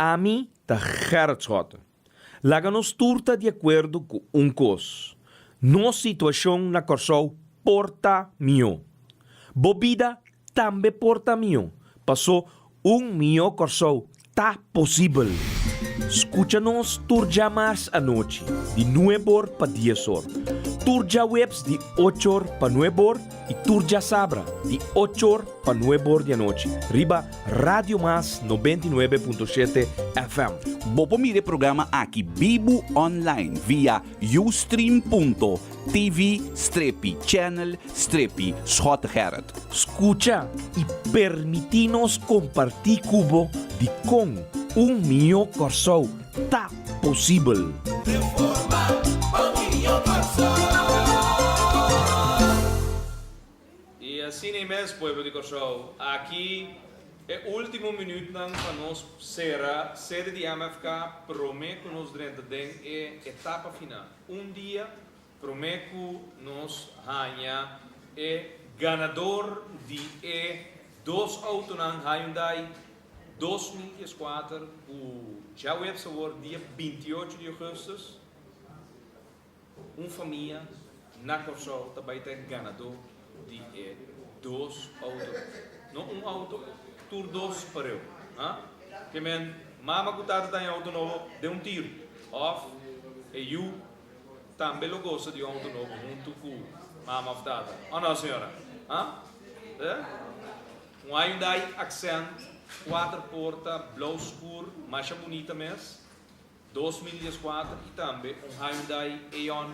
a mim tá Gerrit Schotten. Laga nos turta de acordo com cos. Nossa situação na Corsol porta mio. Bobida também porta mio. Passou mio Corsol tá possível. Escucha-nos turja mais à noite, de 9 para 10 horas. Turja webs de 8 para 9 e turja sabra de 8 para 9 da noite. Riba Radio Mas 99.7 FM. Bopo mire programa aqui Bibo online via ustream.tv/channel/Schot Gerrit. Escucha e permitinos compartir cubo de com mio Corsol tá possível. E assim nem mesmo, povo de Corsol. Aqui é o último minuto para nós será sede de MFK prometo nos durante é etapa final. Dia prometo nos ganha é ganador de dois autos na Hyundai 2004 o Jawebs Award dia 28 de agosto. Família na Corsol também tem ganador de dois autos. Não auto, tur dois para eu. Que men, mama gutata tem auto novo, de tiro. Off, e eu também lo gosto de auto novo, junto com mama of data. Não, senhora? Hyundai Accent 4 portas, blauw escuro, mais bonita mesmo, 2004 e também Hyundai Eon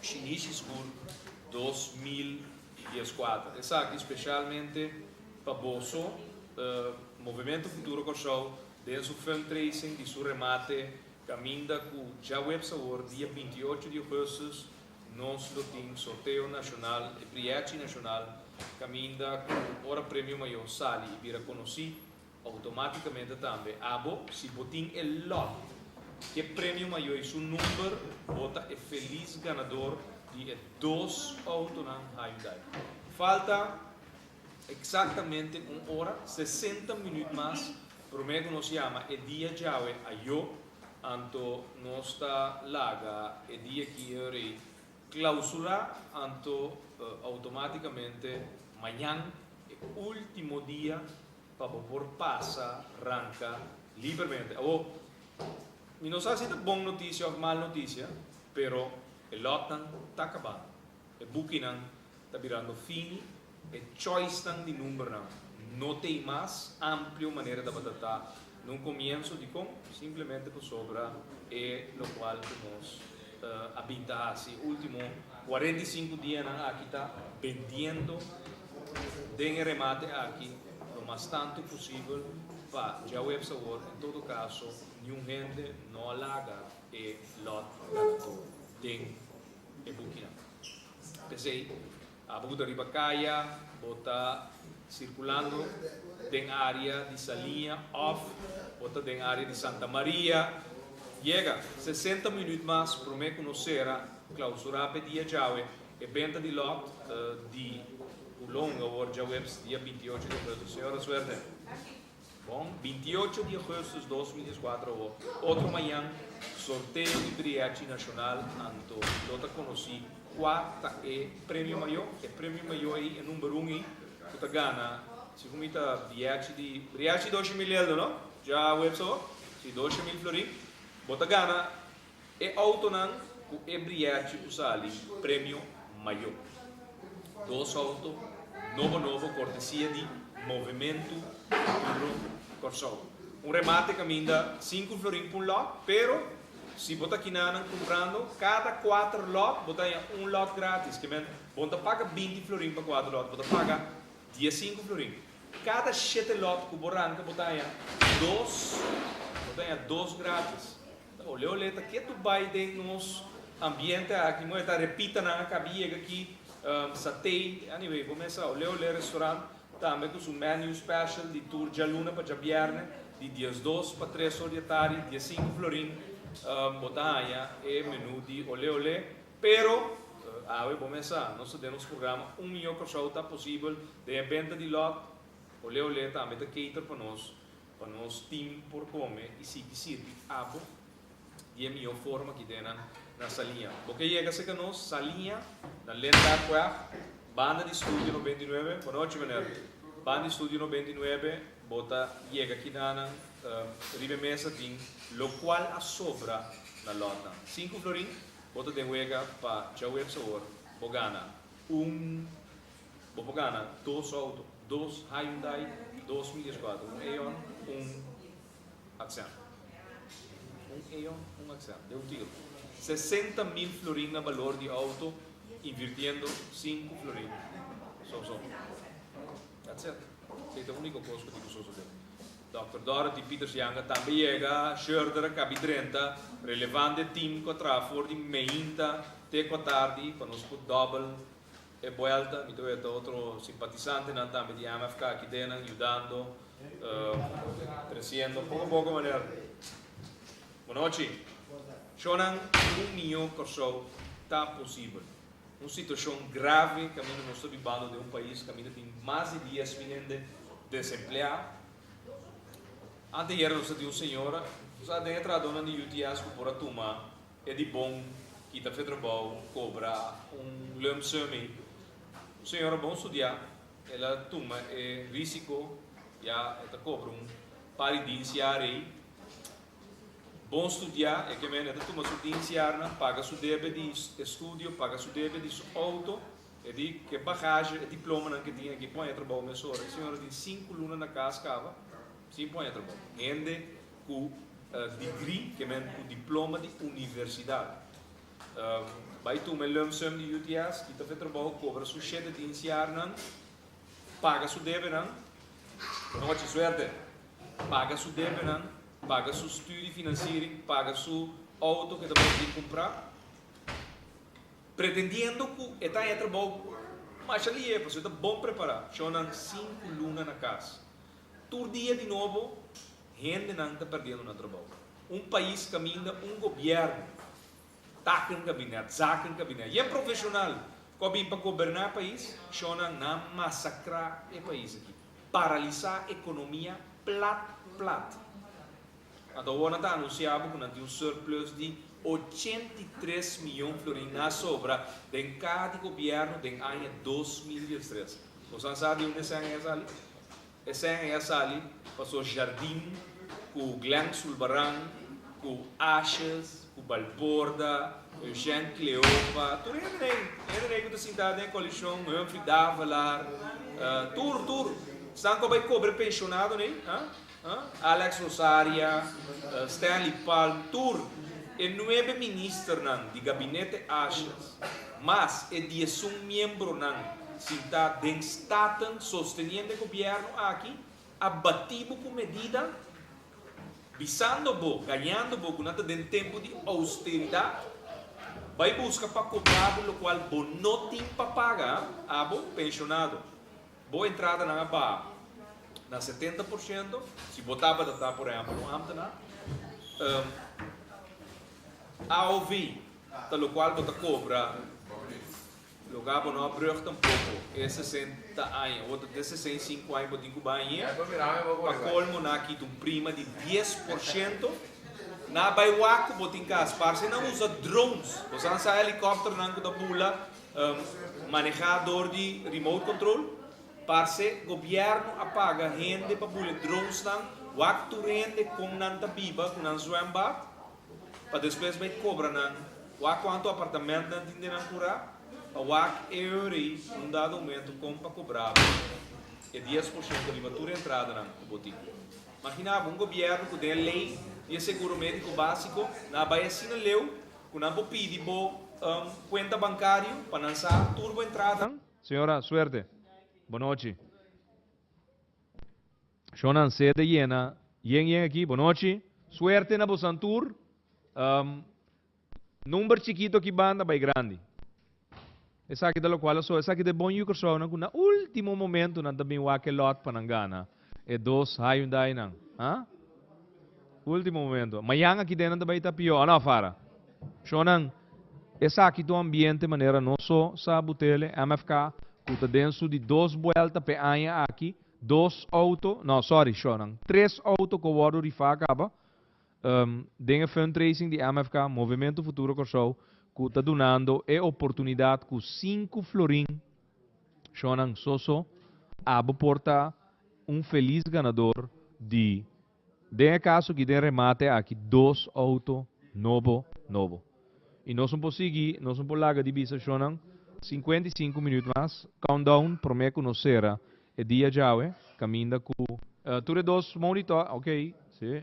chinês escuro 2004. Essa aqui especialmente para Bosso, Movimento Futuro Corsol, de seu film tracing, de seu remate, caminha com o Jawebs Award, dia 28 de agosto, nós temos sorteio nacional, e Priachi nacional, caminha com hora prêmio maior sali e vira conhecido automaticamente também abo se botin el lot que prêmio maior é seu número bota é feliz ganador de dois autos na Hyundai. Falta exatamente 1 hora 60 minutos mais prometo nos chama é dia jawe a eu anto nos está laga é dia que eu clausura anto automaticamente amanhã é o último dia para poder passar arranca livremente. Não sei se é boa notícia ou má notícia, pero o lote está acabando. O booking está virando fim, o choice de número não tem mais ampla maneira de batalhar. No começo de como simplesmente por sobra é o qual nós habita assim, último 45 dias aqui está vendendo de remate aqui o mais tanto possível para já o Jawebs Award. Em todo caso, nenhum gente não alaga e lot ganador tem e booking. Pensei, a Buda Ribacaia bota circulando tem área de Salinha off, bota tem área de Santa Maria. Chega 60 minutos mais para me conhecer a clausura pedia Jawe e venda de lot de o longo award Jawebs dia 28 de agosto. Senhora Suerte. Bom, 28 de agosto de 2004, outro manhã, sorteio de Priachi Nacional, Anto, eu conheci quarta e prêmio maior, e prêmio maior é número 1, que gana, se comita Priachi 2000 euro, não? Já o website, se 2000 florim, bota gana, e autonan, com e Priachi usali, prêmio maior. Dois autos, novo, cortesia de Movimento Futuro Corsol. Remate caminha 5 florim por lot, pero se você aqui comprando, cada 4 lotes, você tem lot grátis. Que você paga 20 florim para 4 lotes, você paga 15 florim. Cada 7 lotes que você arranca, você tem 2 grátis. Olha, que tu vai ter nos ambiente aqui, mas está repita na cabine aqui, satei, anyway, começa olha restaurante. Também com o menu special de tour de luna para Jabierne, de dias 2 para 3 horas da tarde, dia 5 florim, botanha e menu de olé, pero, vamos começar, nós temos programa, milhão de show está possível, de venda de lot, olé, também está cater para nós, para nos team por comer e se que abo e a minha forma que tem na salinha. Porque chega se que nós salinha na lenta qua banda de estúdio 99, boa noite, menino. Banda de estúdio 99, bota chega aqui na ribe mesa tem lo qual a sobra na lota. 5 florin, bota de wega para já web sabor, bogana bogana 2 auto, 2 Hyundai, 2004, Aeon, Accent. Aeon, Accent, deu tiro. 60 mil florin na valor de auto, invirtiendo 5 florin. So. That's it. Esse é o único custo que eu sou. Dr. Dorothy Peters Younger também chega, Schurter, Cabi 30, relevante team contra for de meinta, te tarde, para nos put double e vuelta, mi trovo outro simpatizante na também de MFK aqui dentro, ajudando, crescendo, pouco maneira. Boa noite. Shonan, mio corso, tá possível. Uma situação grave que nós estamos vivendo de país que tem mais de 10 milhões desempregados. Anteayer nós tínhamos senhora, já dentro da dona de UTS por a turma, é de bom que está feito bom, cobra lump sum. Senhora bom estudar, ela turma é risco, já ela cobra paridiciar aí. Bom estudar, é que ela turma estudar, paga seu débito de estudo, paga seu débito de auto, é de que bagagem, é diploma que tinha que põe a trabalhar, minha senhora. A senhora tem 5 alunos na casa, cava. Sim, põe a trabalhar. Gente com degree, que é com diploma de universidade. Vai tu me lump sum de UTS, que está feito trabalho, cobra seu cheque de iniciar, paga seu débito, não é suerte, paga seu débito, paga seu estudo financeiro, paga seu auto que você pode comprar, pretendendo que está em trabalho, mas ali é, você está bom preparado, choram 5 lunas na casa. Todo dia de novo, gente não está perdendo no trabalho. País caminha, governo, tacan cabinet, zacan cabinet. E é profissional, que para governar o país, chona não massacrar o país aqui. Paralisar a economia plat. Então, o ano está anunciado que tem um surplus de 83 milhões de florins na sobra de cada governo de ano 2013. Você sabe onde é ali? Essa é ali, passou Jardim, com Glen Sulbarang, com Ashes, com Balborda, Jean Cleopa, tudo é da cidade, em Colchão, Humphrey Davalar, tudo. Estão com o cobre pensionado, né? Alex Rosaria, Stanley Palm, tudo. E 9 ministros de gabinete Ashes, mas é 11 membros se está den staten sosteniendo o governo aqui, abatido com medida, visando ganhando com nada de tempo de austeridade, vai buscar para cobrar o qual não tem para pagar a pensionado. Boa entrada na barra, na 70%, se botar para dar por exemplo, AOV, pelo qual você cobra. Lugar para não abrir tampouco, é 60 anos, outro de 65 anos para ter banho, para colmo aqui um prima de 10%, na Baiwaco botem casa, parce não usa drones, você não sai helicóptero não da bula, manejador de remote control, parce governo apaga gente para bula drones não, waktu rende com nanta biba, com nan zwembad, para depois vai cobrar não, quanto apartamento não tem não curar. A euri, dado momento, como para cobrar, é 10% da limatura entrada na botica. Imagina um governo que tem lei de seguro médico básico, na Baia leu, que não pode pedir conta bancária para lançar turbo entrada. Senhora, suerte. Boa noite. Shonan sede llena. Yen aqui, boa noite. Suerte na Bosantur. Número chiquito que banda, vai grande. Essa aqui da qual essa aqui de bom yuko so na kuna último momento na também o aquele lot panangana e 2 Hyundai nang, último momento. Mayang aqui dentro da baita pio, ana fara. Shonan essa aqui do ambiente maneira não só sa butele MFK kuta denso de 2 vuelta pe anha aqui 2 auto, no, sorry, Shonang, 3 auto que worden rifacaba. Dingen fundraising di MFK, Movimento Futuro Corsou, que está donando a oportunidade com 5 florim. Shonang Soso, abo porta feliz ganador de caso que den remate aqui 2 auto novo. E nós não conseguimos, nós não podemos de visa, Shonang, 55 minutos mais, countdown, prometo conhecer o dia já, caminha com... Ture dos monitor, ok, sim.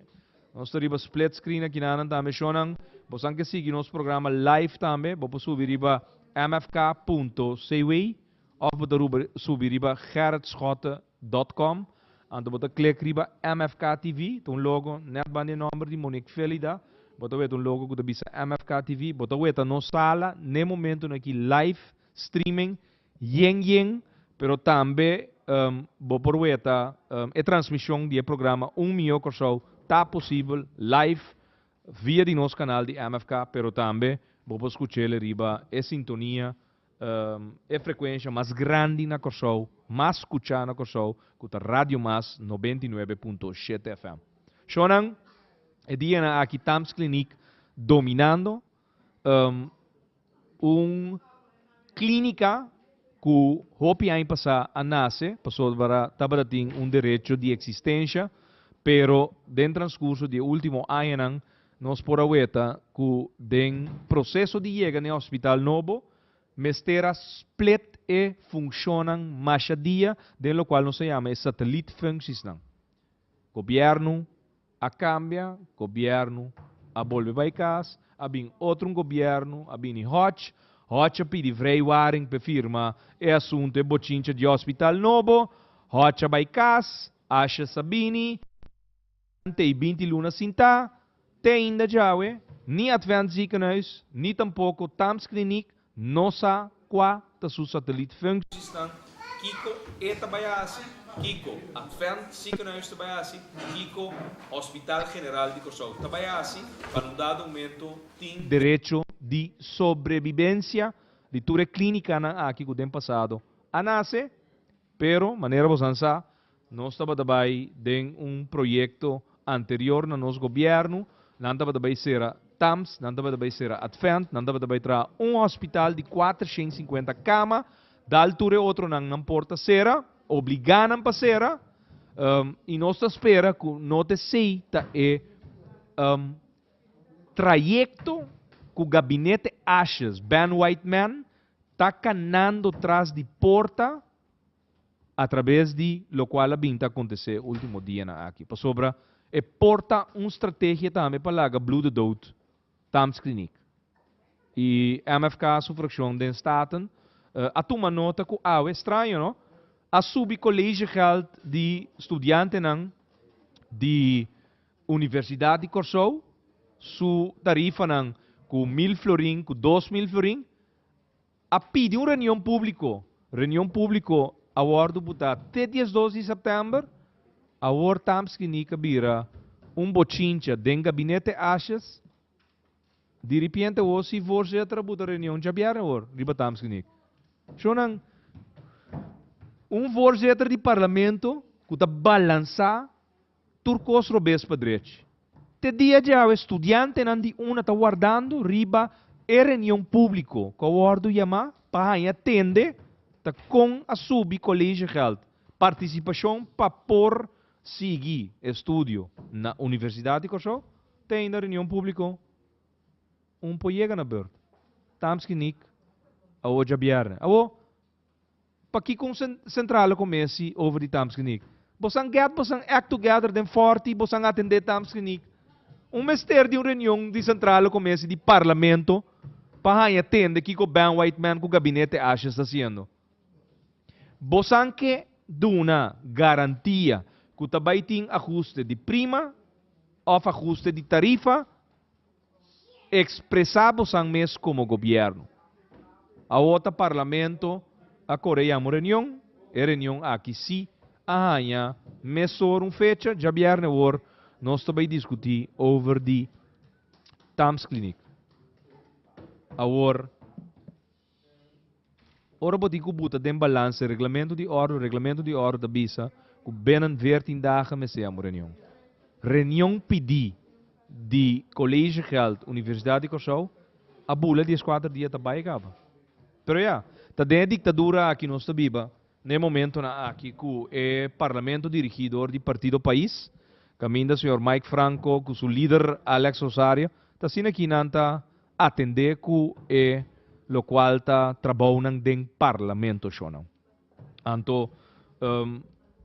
Nós temos split screen aqui na também, Shonang, você que siga nosso programa live também, você subir para mfk.cw, ou você subir para gerritschotten.com, en você clica riba MFK TV, um logo, net van die nummer die Monique Felida, você vê logo que bisa MFK TV, você vê na sala, no momento aqui live streaming, pero também você vê a transmissão do programa milhão Corsou, tá possível live via de nosso canal de MFK, pero também você escutar riba a sintonia, a frequência mais grande na Corsou, mais escuchar na Corsou, com a Rádio Mas 99.7 FM. Shonang, e dia aqui Tams Clinic dominando clínica que hopi ano passado a nasce, passou para tabarating direito de existência, pero dentro do transcurso de último ano nós podemos que den processo de chega no hospital novo, mestera split e funcionam mais dia, de lo qual nós se chama satélite funcionam. Governo a cambia, governo a volver para casa, a bin outro governo, a bin hot pedi vrijwaring per firma e assunto e bochincha de hospital novo, hot para casa, acha sabini, te 20 luna sinta, te ainda jawe, ni advent ziekenhuis, ni tampoco Tams Clinic, nossa qua ta su satellite functie. Kiko Etabayasi, Kiko Advent Ziekenhuis Tabayasi, Kiko Hospital General de Corsou Tabayasi, para um dado momento tem direito de sobrevivência de ture clínica na aqui que tem passado. A nasce, pero maneira bosança, nós estava também de projeto anterior no nosso governo, não estava também ser TAMS, não estava também ser Advent, não estava também tra hospital de 450 camas. Da altura outro não porta sera, obrigaram para sera, e nós espera que não te seita trajeto que o gabinete Ashes, Ben Whiteman, está canando atrás de porta através de lo qual a binta acontecer último dia aqui. Para sobra, e porta estratégia também para lá Blue the Dot, Tams Clinic. E MFK, sua fração de Staten, a toma nota que é estranho, não? A subcolégio geld de estudante de Universidade de Corsou, su tarifa com 1.000 florim, com 2.000 florim, a pedir uma reunião público a hora do até dia 12 de setembro, a hora Tams Clinic bira bochincha den gabinete Ashes, de repente se você atributa a reunião já biara hora, riba Tams Clinic. Shonang, voorzitter de parlamento que está balançar turcos robes para direita. Te dia já o estudante não de uma está guardando riba e reunião público que o ordo chama para atender tá com a subcolégio geld participação para por seguir estudo na universidade de Corsou tem na reunião público poiega na beurt. Tams Clinic a hoje biarne. Para que com centrale comece over die Tams Clinic. Bosang act together den 40, bosang atender Tams Clinic. Mister de reunião de centrale comece de parlamento para atender que o Ben Whiteman com o gabinete Ashes está fazendo. Bosang que duna garantia que também tem ajuste de prima ou ajuste de tarifa expressar bosang mes como governo. A outra parlamento a Coreia reunião aqui sim a hanha mesor fecha já biarne or nós também discutir over the Tams Clinic. Agora ora botico buta den balance regulamento de ordem da bisa ku binnen 14 dagen met zijn reunião. Reunião pedi de collegegeld Universidade de Curaçao, a bula die 4 dias erbij gava. Pero ja, ta de ditadura aqui nós biba, no momento na aqui ku é parlamento dirigidor do Partido País, caminda o senhor Mike Franco, com seu líder Alex Rosario, ta sina aqui nanta atender ku é lo qual ta trabalham den parlamento chonão. Anto,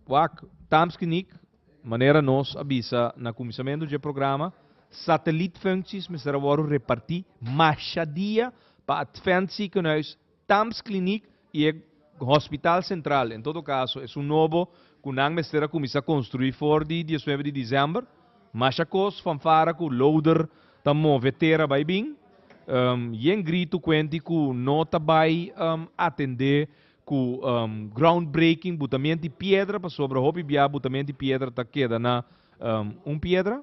wak, tamskinik, maneira nós avisa na comissamento de programa, satellietfuncties met z'n worden reparti, machadia, para adventie kunnen tamskliniek e hospital central. In todo caso, é novo que nang mestera começa a construir for de 19 de dezembro. Machacos fanfara com loader tamo vetera vai bem. E em grito quente que nota vai atender com groundbreaking, botamento de pedra para sobre hobby bia botamento de pedra tá queda na pedra.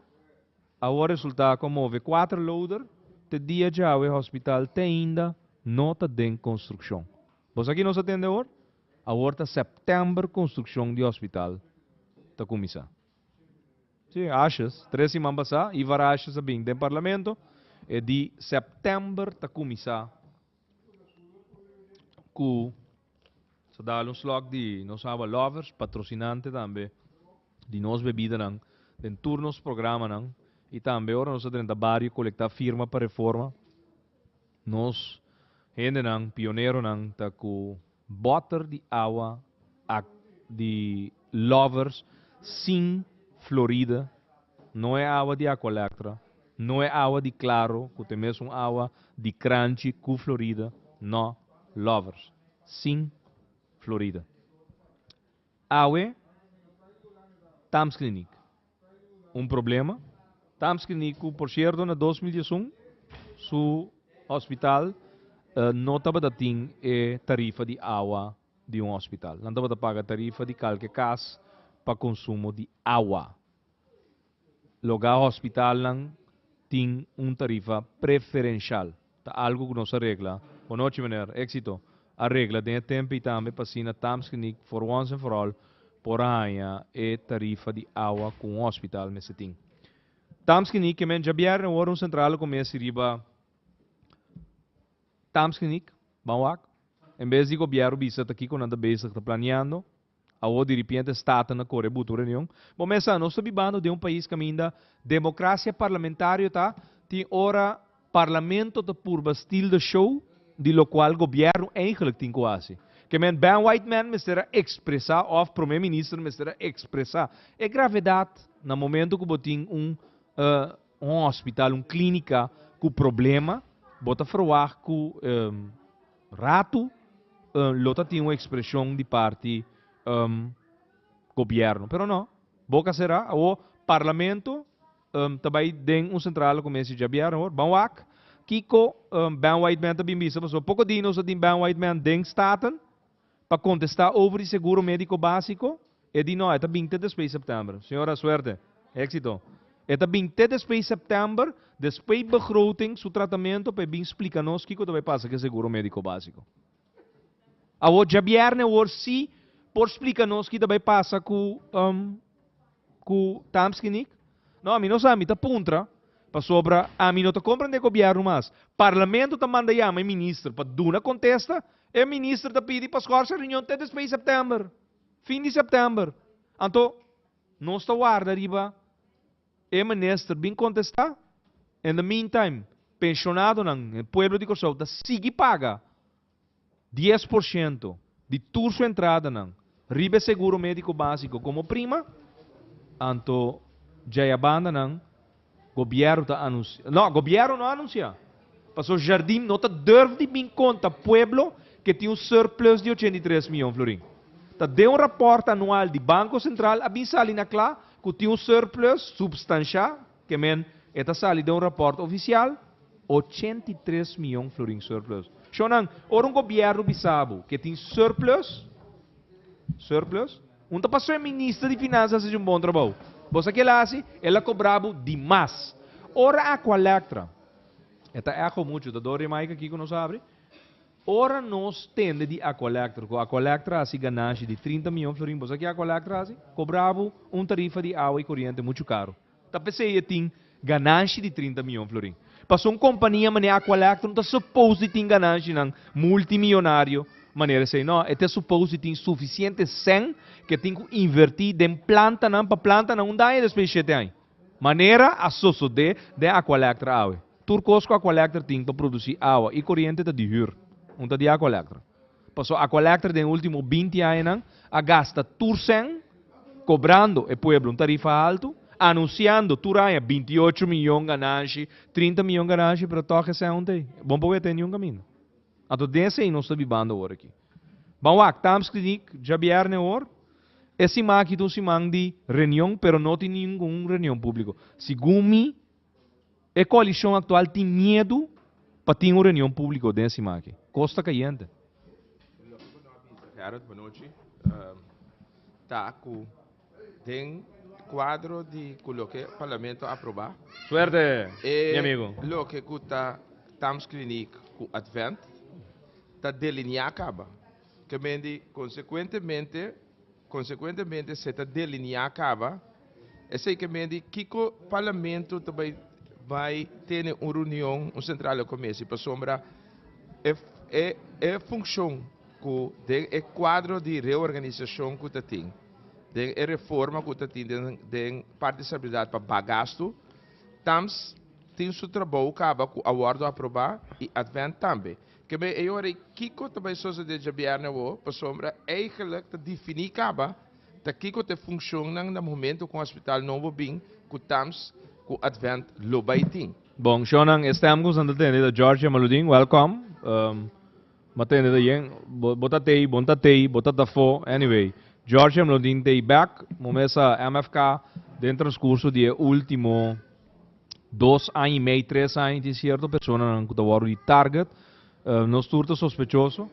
Agora resulta como 4 loader, te dia já o hospital tem ainda nota de construção. Você aqui nos atende agora? Agora está setembro construção de hospital. Está começar. Sim, achas, 3 semanas passar, e vai achas bem do parlamento, e de setembro está começar com se dá um slag de nós lovers, patrocinante também, de nós bebida não, de turnos programa não. E também agora nós temos vários coletar firma para reforma. Nós, gente não, pioneiro não, tá com botar de água de lovers sem Florida. Não é água de Aqualectra, não é água de Claro, que tem mesmo água de Crunchy com Florida. Não, lovers, sem Florida. Água, Tams Clinic. Problema. Tams Clinico, por certo, na 2011, su hospital não estava dating tarifa de água de hospital. Não estava paga tarifa de qualquer casa para consumo de água. Lugar hospital não tem tarifa preferencial. Tá algo que não se arregla. Por noite maneira, éxito. Arregla de tempo e também para si na Tams Clinic, for once and for all, por aia tarifa de água com hospital nesse tem. Tamskinik, que men jabiar na orum central começa riba Tamskinik, bawak. Em vez de governo bisa aqui quando anda basic tá planeando, a o de repente está na corre butura nenhum. Bom, mas nós estamos vivendo de país que ainda democracia parlamentar tá, tem ora parlamento da purba estilo de show, de lo qual governo eigenlijk tem quase. Que men Ben White Man mistera expressar of primeiro-ministro mistera expressar é gravidade no momento que botin hospital, clínica com problema, bota falar com rato, lota tem uma expressão de parte governo, pero não, boca será o parlamento também tem central como esse governo, banwak, kiko Ben White Man também bisa, so pouco dinos tem Ben White Man den staten para contestar over o seguro médico básico e de não, é 20 de setembro, senhora suerte, éxito. É 20 de setembro, depois begroting, seu tratamento, para bem explicar-nos o que vai passar com o seguro médico básico. A o jabierne or si, por explicar-nos o que vai passar com Tamskinik. Não, a mim não sabe, tá puntra, para sobra, a mim não tá compreendendo o governo mais. Parlamento tá manda chama ministro, para duna contesta, e o ministro tá pedi para escolher a reunião até depois de setembro, fim de setembro. Então, não está guarda riba. E ministro bem contestar. In the meantime, pensionado no pueblo de Curaçao da sigue paga 10% de toda sua entrada não. Ribe seguro médico básico como prima. Anto já a banda não. Governo tá anuncia. Não, governo não anuncia. Passou jardim não tá deve de bem conta pueblo que tem surplus de 83 milhões florim. Tá deu rapport anual de Banco Central a bem sali na clá que tem surplus substancial, que men esta sali de rapport oficial, 83 milhões florim surplus. Shonan, ora governo bisabo que tem surplus, tá passou ministro de finanças de bom trabalho. Você que lá assim, ela cobrava demais. Ora a Aqualectra, esta é muito da dor mais aqui que nós abre. Ora nós tende de Aqualectra, com a Aqualectra assim ganância de 30 milhões de florins, você que a Aqualectra assim, cobrava tarifa de água e corrente muito caro. Tá pensei tem ganância de 30 milhões de florins. Passou uma companhia maneira Aqualectra, não está suposto de ter ganância não, multimilionário, maneira sei não, é suposto de ter suficiente 100 que tem que invertir de planta não, para planta não dá e depois de aí. Maneira a de Aqualectra água. Turcos com Aqualectra tem para produzir água e corrente de hur. Unta di Aqualectra. Passou Aqualectra den último 20 anos a gasta turcen cobrando o pueblo tarifa alto, anunciando turanha 28 milhões ganância, 30 milhões ganância para toque se ontem. Bom para ter nenhum caminho. Ato desse aí não está vivendo agora aqui. Bom, tams clinic já bierne or. Esse maqui do simang de reunião, pero não tem nenhum reunião público. Segundo a coalição atual tem medo para ter uma reunião pública desse maqui. Costa caiente. Gerard, boa noite. Tá com tem quadro de coloque parlamento aprovar. Suerte, meu amigo. Lo que custa Tams Clinic com Advent, tá delinear acaba. Que mendi consequentemente se tá delinear acaba, é sei que mendi que o parlamento também vai ter uma reunião, um central de comércio para sombra é função que é quadro de reorganização que tem, é reforma que tem, de participação para bagasto, tams tem seu trabalho acaba com a ordem aprovar e advent também. Que me eu orei kiko também só de jabiarna o para sombra eigenlijk te definir acaba, te kiko te funciona no momento com o hospital novo bem, que tams com advent lobaiting. Bom, Shonan, estamos andando da Georgia Maludin, welcome. Matende da yen, botatei, botata fo, anyway. Georgia Maludin tei back, momesa MFK, dentro do curso de último 2 anos e meio, 3 anos, de certa pessoa não que de target, nós turta sospechoso,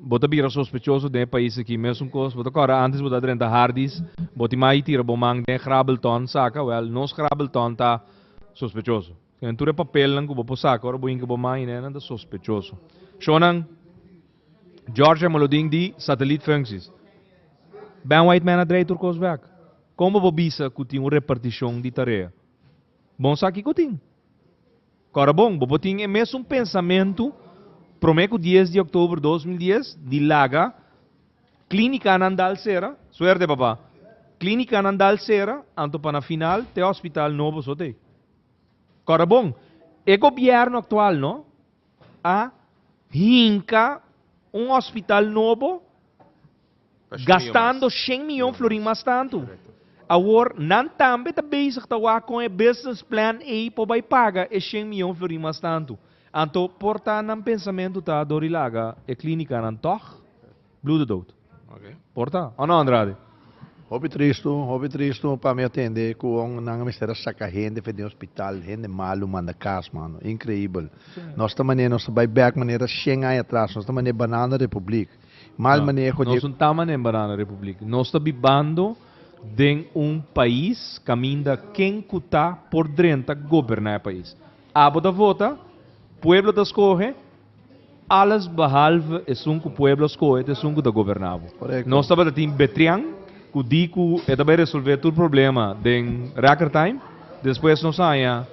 bota bira sospechoso de país aqui mesmo coisa, bota agora antes bota drenta hardis, bota mais tira bomang de Grabelton, saca, well, nos Grabelton tá sospechoso. Kenture papel lang ko bo saca, ora boing ko bomang né, nada sospechoso. Shonan Georgia Maloding di satellite functions. Ben white man adrei turcos back. Como bobisa que tem uma repartição de tarefa. Bom saque que tem. Agora bom, bo tem mesmo pensamento prometo 10 de outubro de 2010 de laga clínica anandal sera, suerte papá. Clínica anandal sera, anto para na final te hospital novo sote. Agora bom, o governo atual não a hinca um hospital novo gastando 100 milhões de florins mais tanto. Agora, não também está bezig com o business plan A para vai pagar 100 milhões de florins mais tanto. Então, porta não pensamento tá dorilaga e clínica não toch, blue dood. Okay. Porta, ou não Andrade? Hobby triste para me atender com uma mistério saca gente de hospital, gente malo manda casa, mano, incrível. Nossa maneira, nossa buyback maneira 100 anos atrás, nossa maneira banana republic. Mal maneira nós não estamos em banana republic. Nós estamos vivendo em país caminha quem está por dentro governar o país. Abo da vota, pueblo da escorre, alles behalve é que o pueblo escorre, é que da governava. Nós estamos em Betrian, que digo é também resolver todo o problema em record time, depois nós saia,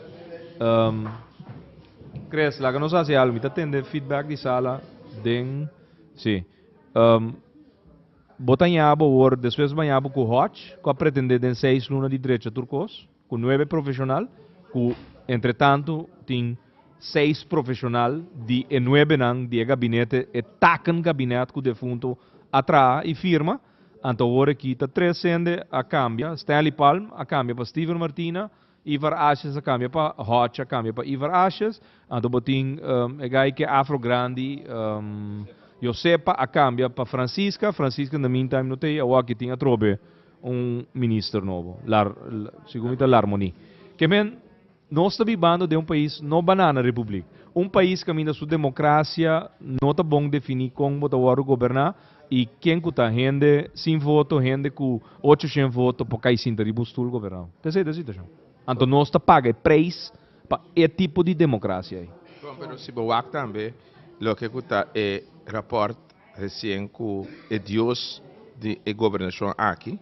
cresce lá que nós fazemos algo, está tendo feedback de sala, sim. Botanhabo, or depois banhabo com hot, com a pretender em 6 lunas de direita turcos, com 9 profissional, com entretanto tem 6 profissional de 9 anos de gabinete e tacan gabinete com o defunto atrás e firma, então agora aqui está 3 sende a cambia, Stanley Palm a cambia para Steven Martina, Ivar Ashes a cambia para Hotch a cambia para Ivar Ashes, então botin gai que Afro Grande, Josepa a cambia para Francisca no meantime não tem, o aqui tinha trobe ministro novo, segundo l'harmonia. Que men nós estamos vivendo de país não banana república, país que caminha sua democracia, não está bom definir como o governar e quem que está gente sem voto, gente com 800 votos para cair sem ter bustul governar. Dessa situação. Então nós está paga preço para esse tipo de democracia aí. Bom, pero se boak também lo que está é rapport recém com o Deus de governação aqui.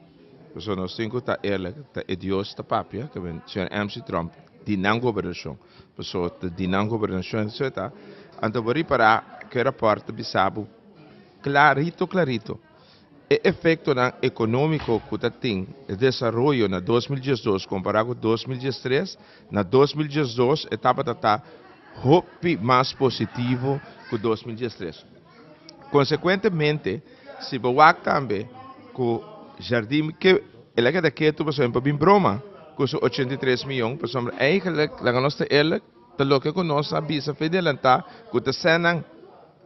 Então nós temos que estar eerlijk, dat é Deus da papia, que o senhor MC Trump, die não governação. Então, de não governação, etc. Então, vou reparar que o rapport bisabo clarito. O efeito econômico que tem o desenvolvimento na 2012 comparado com 2013, na 2012 a etapa está mais positivo que 2013. Consequentemente, se você também com jardim que ele que daqui tu por exemplo bem broma com 83 milhões, por exemplo, eigenlijk la nossa eerlijk, te loke com nossa bisa fedelanta, com te senan,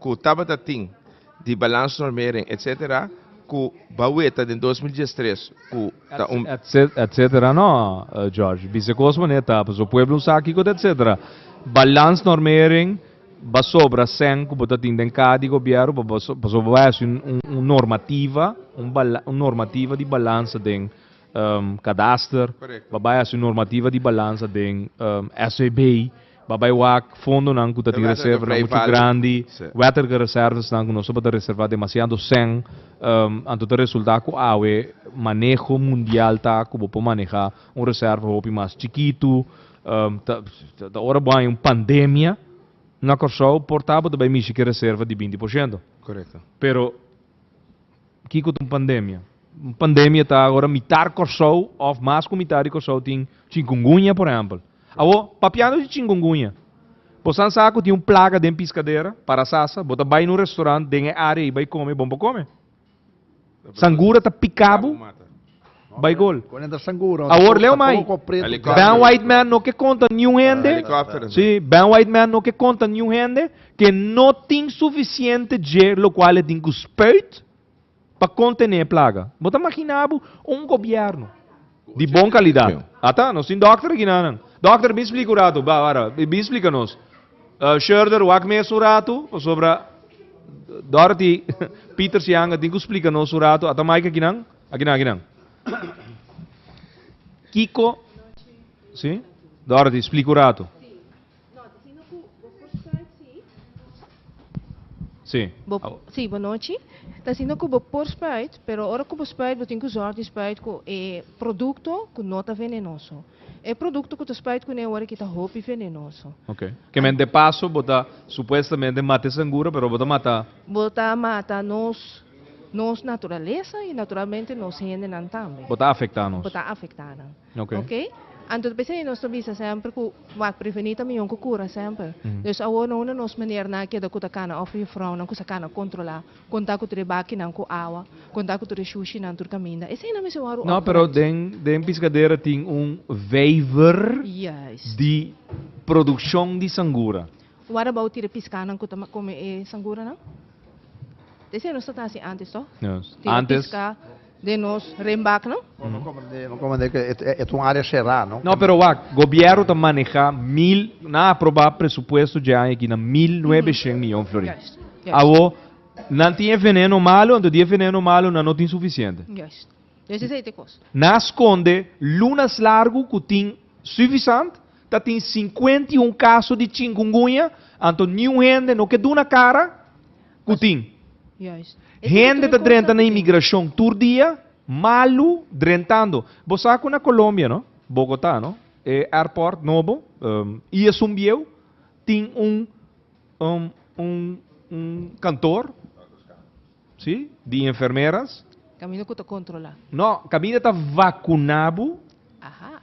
com tabata ting, de balanço normering, etc. Com baueta em 2013, com etc. No, George. Bisa Cosmo neta, pues o pueblo sa aqui, etc. Balance normering, ba sobra 100, que bota tem cada governo, ba vai normativa, normativa de balança de cadastro, ba vai normativa de balança de SEB, ba vai fundo não que tem reserva muito grande, water reservas não que nós só reservar demasiado 100, anto o resultado que há manejo mundial tá que pode manejar reserva mais chiquito, agora vai pandemia na Corsol portável também me que reserva de 20%. Correto. Pero que com pandemia? Pandemia está agora mitar Corsol ou mais com mitar Corsol tem chikungunya, por exemplo. Awo, papiano de chikungunya. Você sabe que tem plaga de piscadeira para sassa, bota vai no restaurante, tem área e vai comer, bom para comer. Sangura tá picabo. Vai gol. Quando sangura. Agora leu mais. Ben White Man no que conta nenhum rende. Sim, Ben White Man no que conta nenhum rende que não tem suficiente de lo qual tem que spuit para conter a plaga. Bota imaginado governo de boa qualidade. Ata, nós tem doctor aqui não. Doctor, me explica o rato, me explica nos. Schroeder, o que me rato sobre Dorothy Peter Sianga tem que explicar nos o rato. Ata mais aqui não. Aqui não. Kiko, sim? Dorothy, explica o rato. Sim. Sim, boa noite. Está sendo que por spuit, pero ora que spuit, eu tenho que usar de spuit com produto que não está venenoso. É produto que spuit com é hora que está roupa venenoso. Ok. Que mente passo, bota supostamente mata sangura, pero bota mata. Bota mata nos natureza e naturalmente nos gente não também. Bota afetar-nos. Bota afetada. Ok. Ok? Então, pensei nós também sempre que vai prevenir também um cura sempre. Dus agora não nos maneira na que da kuta kana of je vrouw na kusa kana controlar, contar com o baki na com água, contar com o sushi na tur caminha. Esse não me se waru. Não, pero den piscadeira tem waiver de produção de sangura. What about tira piscar na kuta come sangura não? Esse não está assim antes, tó? Yes. Antes de nos rembak, não? Não como é que é uma área cerrada, não? Não, pero o governo está manejar na aprovar presupuesto já aqui na 1.900 milhões de florins. Agora, não tem veneno malo, não tem veneno malo, não tem suficiente. Yes. Esse é o custo. Na esconde, lunas largo que tem suficiente, tá tem 51 casos de chikungunya, então nenhum gente não que dá na cara, que tem. Yes. Gente está drentando na imigração todo dia, malo drentando. Você sabe na Colômbia, não? Bogotá, não? Airport novo, e Sumbieu tem cantor, sim, de enfermeiras. Caminho que te controlar. Não, caminho está vacunado.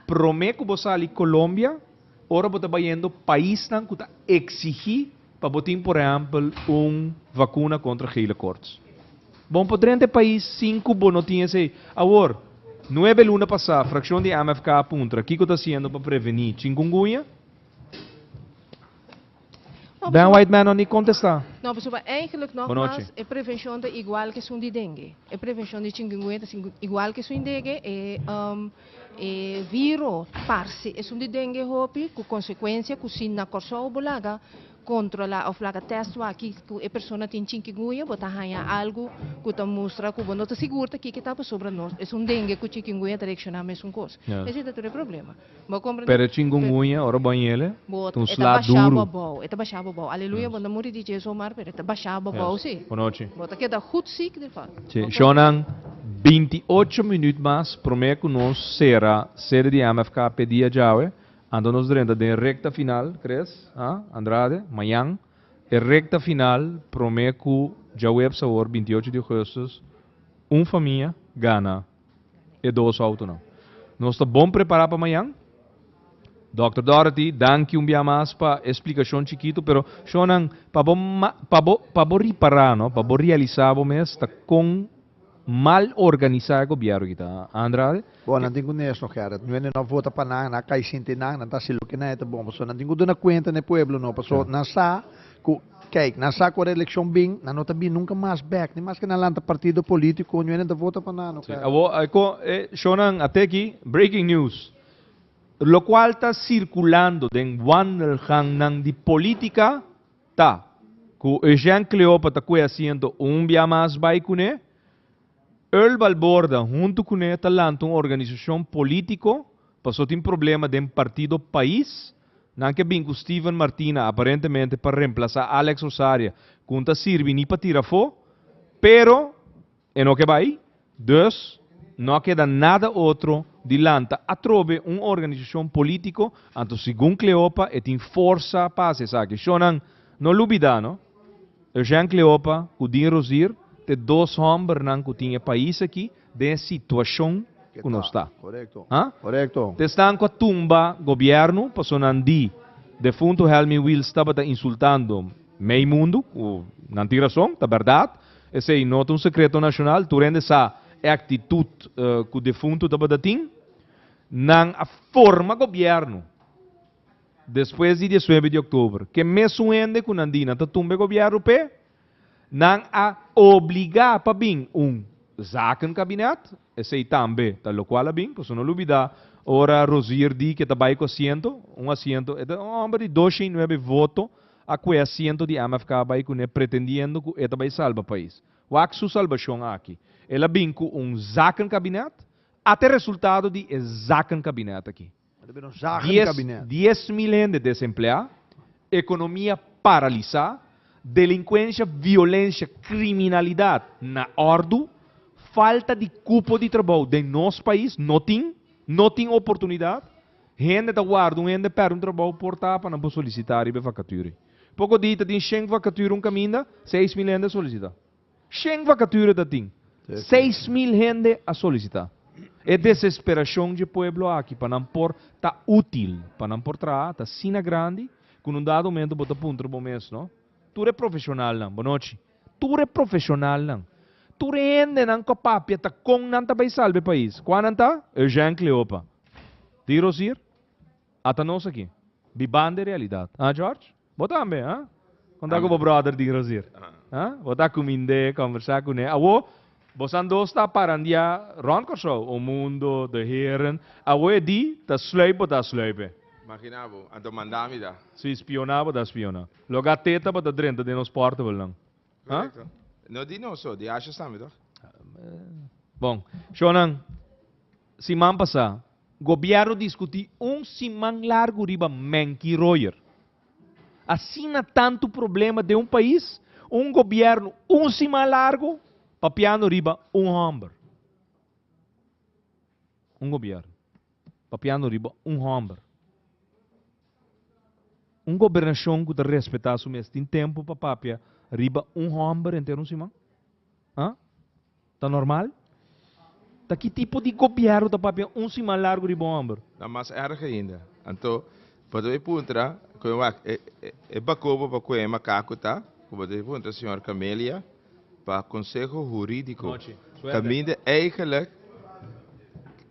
Promete que você ali Colômbia, ora você vai indo país não que está exigir para botar, por exemplo, vacuna contra gele cortes. Bom, para o país, 5 não tinha esse. Agora, 9 luna passada, fração de MFK apunta, o que está sendo para prevenir chikungunya? Ben White Man não nem contestar. Não, pessoal, eigenlijk nogmaals, a prevenção é igual que som de dengue. A prevenção de chikungunya é igual que som de dengue. Vírus parse é som de dengue hopi, com consequência, com sin na corso bolaga, controlar of laga test wa que a pessoa tem chikungunya bota hanya algo que tá mostra que não tá seguro que tá sobre nós é dengue que chikungunya direcionar mais coisa esse é o problema mas compreende Pero chikungunya, ora banhele, bot um eta slá baixava duro. bom eta baixava bom aleluia banda muri de Jesus mar pero eta baixava bom sim Boa noite. bota que dá goed ziek de fato Sim, Shonan, 28 minutos mais, prometo que nós será sede de MFK pedia jaue, ando nos renda de recta final, crees? Ah, Andrade, amanhã, e recta final, prometo que já web sabor 28 de agosto, família gana e 2 auto não. Nós estamos bom preparado para amanhã? Dr. Dorothy, danke dia mais para explicação chiquito, pero Shonan, para reparar, no, para realizar o mês, está com mal organizado o governo kita, Andrade? Bom, não tenho nisso, cara. Não vota para na cai sinta não tá se que não é bom, pessoal. Não tenho na conta no pueblo, não, pessoal. Não sa, kijk, não sa com a eleição bem, não tá bem nunca mais back, nem mais que na lanta partido político, não vota para nada, cara. Shonan, até aqui, breaking news. Lo cual está circulando en Wandelgang de política, tá. Que o Jean Cleopa está haciendo dia mais vai com ele. El Balborda, junto com ele, está lançando uma organização política, passou tem problema de partido país, não que bem com Steven Martina, aparentemente para reemplazar Alex Rosaria, que não serve nem para tirar fo, pero, é no que vai, dus, não queda nada outro de lanta a trove uma organização política, anto segundo Cleopa, e tem força para se sabe. Shonan, não lubida, não? O Jean Cleopa, o Din Rosir, te 2 homens que tinha país aqui, de situação que não está. Correcto. Ah? Correcto. Te estão com a tumba governo, passou nandi, defunto Helmi Wills estava insultando meio mundo, não tem razão, é verdade. Esse é não um secreto nacional, tu rende essa atitude que o defunto estava dating, não a forma governo. Depois de 19 de outubro, que me suende com Nandina, tá tumba governo pé, não a obrigar para vir zaken cabinet, esse aí também, tá lo qual bem, pois não olvidar, ora Rosier di que tá vai com assento, assento, é um homem de 29 votos, a que assento de MFK vai com ele pretendendo que ele vai salvar o país. O que sua salvação aqui? Ela vem com zaken cabinet, até resultado de zaken cabinet aqui. 10 mil gente desempregados, economia paralisada, delinquência, violência, criminalidade na ordem, falta de cupo de trabalho de nosso país, não tem oportunidade, gente da guarda, gente perde trabalho por tapa, não pode solicitar e vacature. Pouco dita tem 100 vacature caminho, 6 mil gente solicita. 100 vacature da tem, 6 mil gente a solicitar. É desesperação de povo aqui, para não por tá útil, para não por trabalhar, tá sina grande, com um dado momento bota ponto no mês, não? Tu é profissional não, boa noite. Tu é profissional não. Tu rende não com papia, tá com não tá vai salve o país. Quando não tá? É Jean Cleopa. Tiro sir? Até nós aqui. Bibande de realidade. Ah, George? Bota também, ah? Quando com o brother de Rosir. Ah? Bota cominde, conversar com ele. Awo, você não está parando já, Ron Corso, o mundo de heren. Awo é di, tá sluipe, tá sluipe. Imaginavo, a domandami da. Se espionava, da espiona. Logo a teta, bota dentro de nos portável não. Ah? Correcto. No di no so, di achas também, tá? Bom, Shonan, semana passada, o governo discutiu semana largo riba Menki Royer. Assim não tanto problema de país, governo semana largo, papiano riba homem. Governo, papiano riba homem. Governação que respeitar o mês, tem tempo para papia, riba homem inteiro semana. Ah? Tá normal? Tá que tipo de governo da papia semana largo riba homem? Não, mas erg ainda. Então, para ver puntra, que eu é bacobo para que é macaco, tá? Para ver puntra, senhor Camélia, para conselho jurídico. Caminho eigenlijk,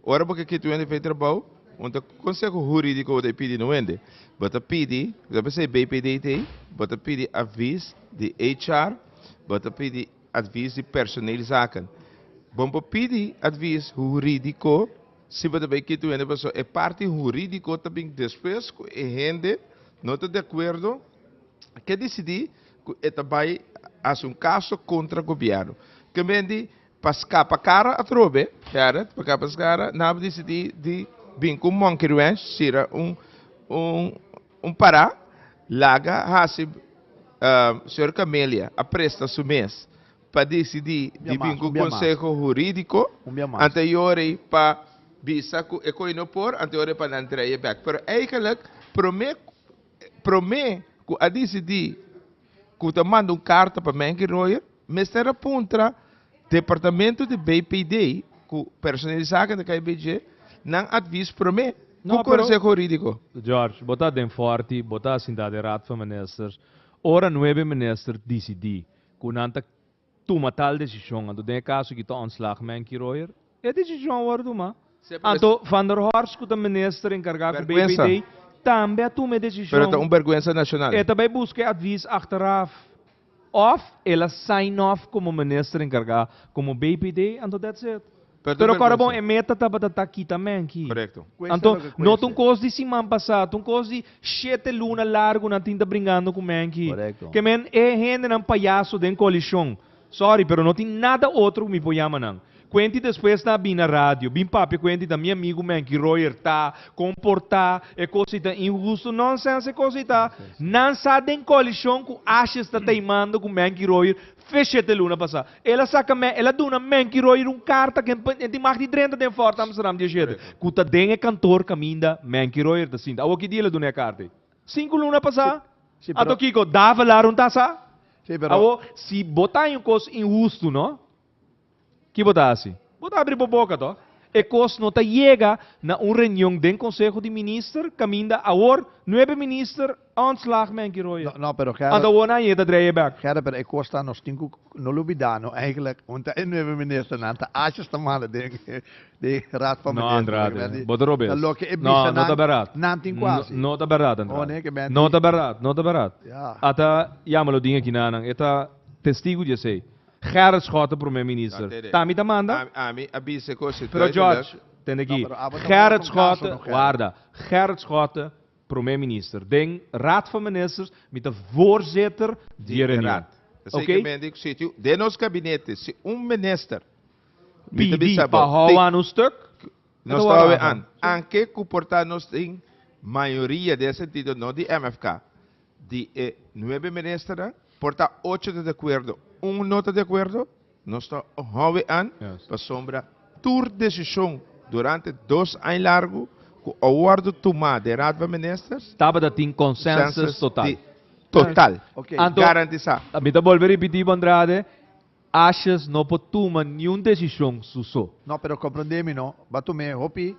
ora porque que tu ainda fez trabalho, onde o conselho jurídico de pedir não ende. Bota pedir, deve ser BPDT, bota pedir aviso de HR, bota pedir aviso de personeel zaken. Bom, pedir aviso jurídico, se você vai que tu ainda pessoa é parte jurídico também depois que a gente não está de acordo que decidi que esta vai fazer um caso contra o governo. Que mendi para cara a trobe, para cara, não decidi de vir com Monkey Ranch, ser pará, laga, hasib, Sr. Camélia, a presta su mês, para decidir de vir com o Conselho Jurídico, anterior para visa que é coino por, anterior para não trazer back. Pero eigenlijk, promete que a decidir que te manda carta para Menke Royer, mas era contra departamento de BPD, que personalizado da KBG, não advies promete. Não, No, Conselho Jurídico. George, botar den forte, botar assim da raad van ministers. Ora 9 minister decidi. Kunanta toma tal decisão. Ando den caso que to ontslag Menke Royer. É decisão ora toma. Anto Van der Horst, que o minister encarregado do BPD, também toma decisão. Pero vergüenza nacional. E também busca advies achteraf. Of ela sign off como minister encarregado, como BPD, anto that's it. Pero agora bom, é meta tá aqui também aqui. Correto. Então, não tem coisa de semana passada, tem coisa de 7 luna largo na tinta brincando com aqui. Correto. Que men é gente não palhaço de coalição. Sorry, pero não tem nada outro que me ponhama não. Quenti depois na bina rádio, bim papi quenti da meu amigo Menke Royer tá, comportar, é coisa injusto, nonsense, é coisa não sabe em coalição com achas tá teimando com Menke Royer, fechete luna passada. Ela saca, ela dona Menke Royer carta que tem mais de 30 de forte, Amsterdam de jeito. Cuta den é cantor caminda Menke Royer da cinta. O que dia ela dona carta? 5 luna passada. Ato Kiko, dava lá um taça. Se botar em coisa injusto, não? Que botar assim? Botar abrir a boca, tá? E cos não tá chega na reunião do Conselho de Ministros, caminda a 9 ministros ontslag Menke Royer. No, pero Anda ona je dat rijden back. Gerda, pero ik kost nog stinko no lubidano eigenlijk, want de nieuwe minister na ta asjes te malen de raad van No, minister. Andrade. Bodo Robert. Dan loke e No, bisa no ta berat. nanting quasi. No ta berat, Oh, nee, Andrade. que ben No ta berat, no ta berat. Ja. Ata, jamalo dingen kinanang. Eta testigo de sei. Gerrit Schotten, premier-minister. Tami Tamanda? A mim, avisa que Pero George, tem aqui. No, pero abot Gerrit een caso Schotten, nog, Gerrit. guarda. Gerrit Schotten, premier-minister. Den raad van ministers met de voorzitter die reunião. Oké? De nos gabinete, se minister Pidi para roubar no stuk. nós estamos an. Anche comportar nos tem maioria de sentido, não de MFK. De 9 ministros, porta 8 de acordo, nota de acordo, nós estamos an, Yes. para sombra, tour decisão durante 2 anos largo, com o acordo tomado de Raad van Ministers, Estava da tem consensus total. Total. Ok. Anto- Garantizar. A mim tá volver repetir, Andrade. Achas não pode tomar nenhuma decisão susso. No, pero comprendemi, no? Batume, hopi,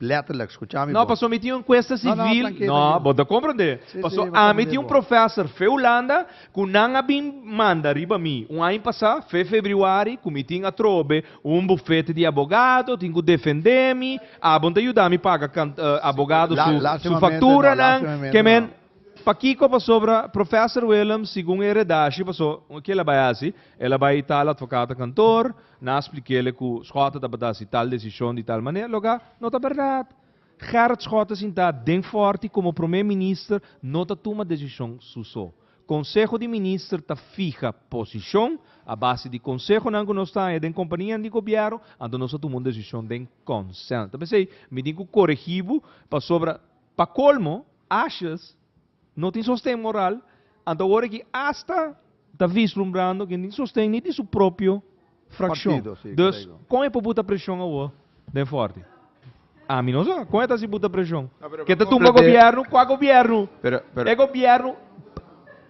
letterlijk, escuchame. Não, passou a meter uma encuesta Não, não, civil. tranquilo, Não, tranquilo. pode compreender. Sim, Passou sim, a vou meter um compreender, professor fe Holanda, que não bem manda riba mim. Ano passado, fe fevereiro, que me tinha trobe bufete de advogado, tinha que defender-me, a bom te ajudar me paga advogado sua fatura, não, que men Pakiko pa sobra Professor Williams, segundo a redação, passou o que ela vai fazer? Ela vai estar advogado cantor, na expliquei-lhe que o Schotten está tal decisão de tal maneira, logo, não está verdade. Gerrit Schotten está bem forte como primeiro-ministro, não está toma decisão susso. Conselho de Ministros está fija posição, a base de conselho não nós está é da companhia de governo, então nós tomamos decisão de consenso. Então, sei, me digo corrigivo, para sobra, para colmo, achas não tem sostém moral, então agora que hasta está vislumbrando que não sostém nem de sua própria fração. Partido, sim, Então, correto. como é para botar pressão agora, bem forte? A mim não sei, como é que se bota pressão? Que está tumba governo, qual governo? É governo,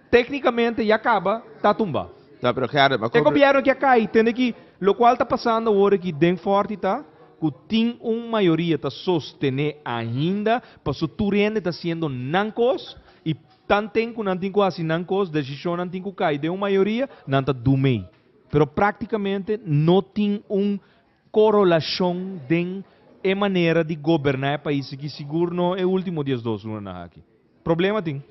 tecnicamente, e acaba, está tumba. Não, pero Gerard, mas É governo que cai, tem que, o qual está passando agora que bem forte está, que tem uma maioria está sostener ainda, para o turende está sendo nancos, e tanto que não tem quase nancos, decisão não tem que cair de uma maioria, não está do meio. Pero praticamente não tem correlação de maneira de governar o país que seguro não é o último dia dos lunas aqui. Problema tem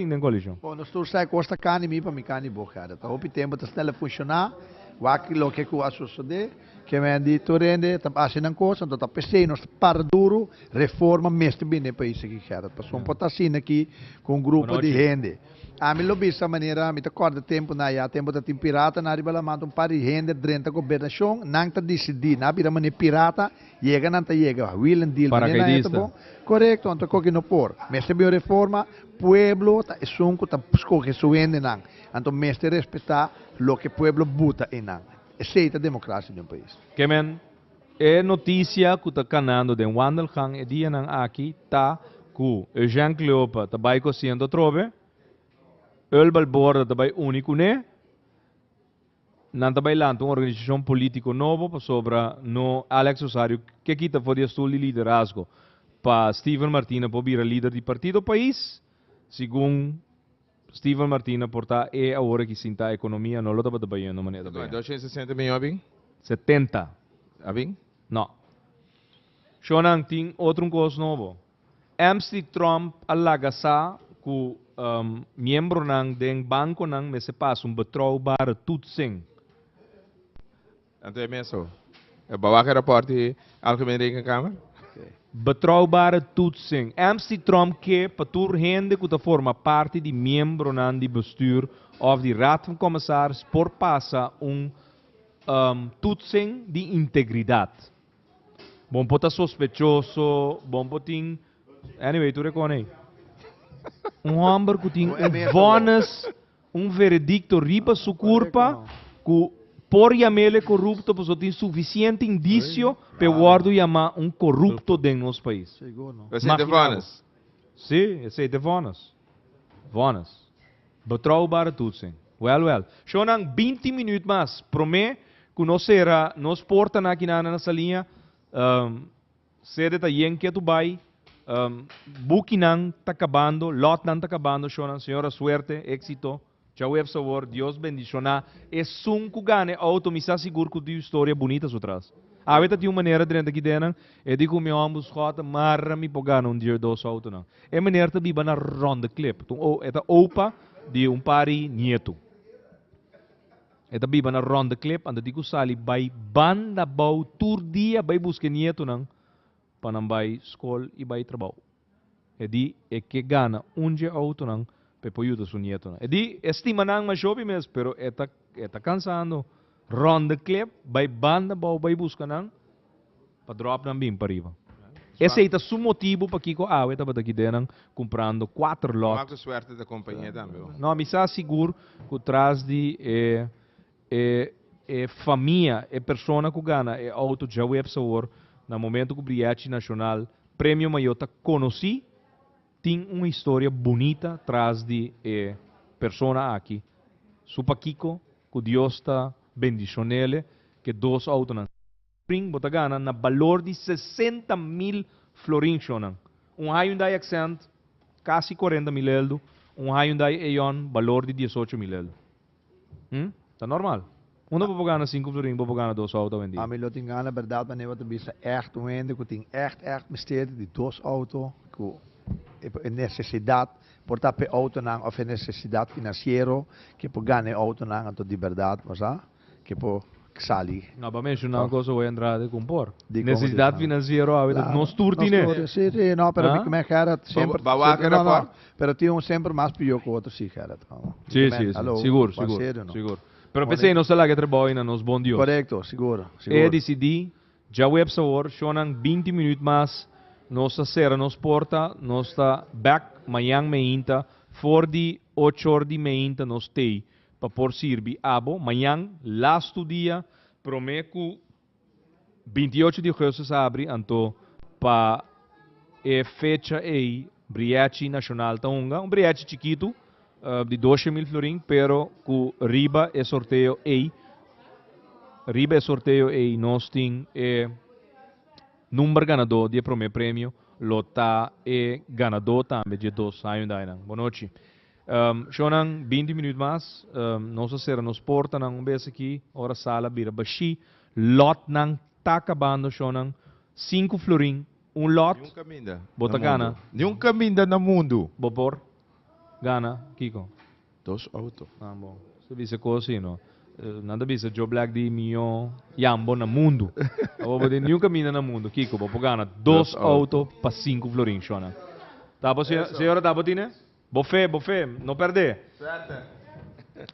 na colisão. Bom, nós todos sai costa cani mi para me cani boca. Tá hopi tempo tá snelle funcionar. Waki lo que ku associade, que me di torrende, tap asin ang coisa, então tap PC, nós para duro, reforma mestre bem no país aqui, cara. Passou um potassin aqui com um grupo de gente. A mim lobby essa maneira, me acorda tempo na ya, tempo da tim pirata, na riba lamanta um par de gente dentro da governação, não tá decidir, na bira mane pirata, chega não tá chega, will and deal, Paracaidista. correto, então coque no por. Mestre bem reforma, pueblo tá sunco tá escolhe suende não. Então mestre respeitar lo que pueblo buta em não. Aceita a democracia de um país. Que men, é notícia que está canando de Wandelgang e dia nang aqui tá que o Jean Cleopa tá vai cosiendo trobe, el Balborda tá vai único né, não tá vai lançando uma organização política nova sobre no Alex Osário que quita for de estudo de liderazgo para Steven Martina para vir líder do partido país, segundo Steven Martina porta é a hora que sinta a economia não lo tá bem no maneira bem. 260 milhões, Abing? 70. Abing? No. Shonang ting outro coisa novo. MC Trump alagasa ku membro nang deng banco nang me se passa betrouwbare toetsing. Então é mesmo. É bawaker rapporte Algemene Rekenkamer? Betrouwbare toetsing. MC Trump que patur hende que forma parte de membro nang di bestuur of die raad van commissaris por passa toetsing de integridade. Bom pota sospechoso, bom poting. Anyway, tu reconhece. Homem que tem vonnis, veredicto riba su curpa, que por llamele corrupto, pues tem suficiente indicio para guardo chamar corrupto de nosso país. Você é de Vanas? Sim, esse é de vonnis. Vonnis. Betrouwbare toetsing. Well. Shonang 20 minutos mais. Promê que nós porta na aqui na salinha, sede ta yen que tu vai, buki nang tá acabando, lot nang tá acabando, Shonang, senhora, suerte, éxito. Tchau, sabor, Deus bendiciona. É sunco gane, auto, me está seguro que tem história bonita por trás. A veta tem uma maneira dentro aqui dentro, e digo meu ambos rota, marra me pogano dia dos auto não. É maneira de biba na ronda clip. Então, é opa de pari nieto. É da biba na ronda clip, anda digo sali, vai banda bau tur dia, vai buscar nieto não, para não vai escola e vai trabalho. É que gana dia auto não, para apoiar su nieto não. Estima não mais jovem mesmo, pero tá cansando. Ronda clip, vai banda bau, vai buscar não, para drop não bem para riba. Esse é o motivo para que eu estava aqui dentro comprando 4 lotes. Maak de suerte da companhia também. Não, me está seguro que traz de família, pessoa que ganha, auto já web sabor, no momento que o Briete Nacional, prêmio maior, conheci, tem uma história bonita atrás de pessoa aqui. Supa Kiko, que Deus está bendicionando, que 2 autos não. Spring botagana na valor de 60.000 florins. Hyundai Accent, quase 40.000 euros. Hyundai Eon, valor de 18.000 euros. Tá normal. Uma vou pagar 5 florins, vou pagar 2 autos vendidos. A mim tem gana, verdade, mas nem bisa echt wende, que tem echt mistério de 2 autos, que necessidade, portar pe auto nang of necessidade financeiro, que por ganhar auto nang anto de verdade, mas que por sali. Não, para mencionar uma coisa, vou entrar de compor. De Necessidade financeira, nós turtine. Sim, não, pero me cara sempre. Bawaker rapporte? Pero tem sempre mais pior que outro, sim, cara. Sim, seguro. Pero pensei, não sei lá que trabalha nos bom Deus. Correto, seguro. Decidi, já web sabor, shonang 20 minutos mais, nossa serra, nos porta, nós está back, manhã meinta, for de 8 horas de meinta, nos tei, para por servir abo, manhã, last dia, prometo 28 de julho se abre, então, para fecha aí, Briete Nacional Taunga, Briete chiquito, de 12.000 florins, pero com riba é sorteio aí, nós tem número ganador de primeiro prêmio, lota ganador também de 2 Hyundai. Boa noite. Shonang 20 minutos mais, nossa serra nos porta nang vez aqui, hora sala bira baixi, lot nang tá acabando Shonang 5 florins, lot. Nenhum caminho. Bota gana. Nenhum caminho no mundo. Bobor. Gana, Kiko. 2 autos. Ah, bom. Você disse coisa assim, não? nada bisa Joe Black di mio jambo na mundo. Abo de nenhum caminho na mundo. Kiko, vou gana 2 auto para 5 florin, Shona. Tá bom, senhora, tá bom, Tine? Bofé, não perder.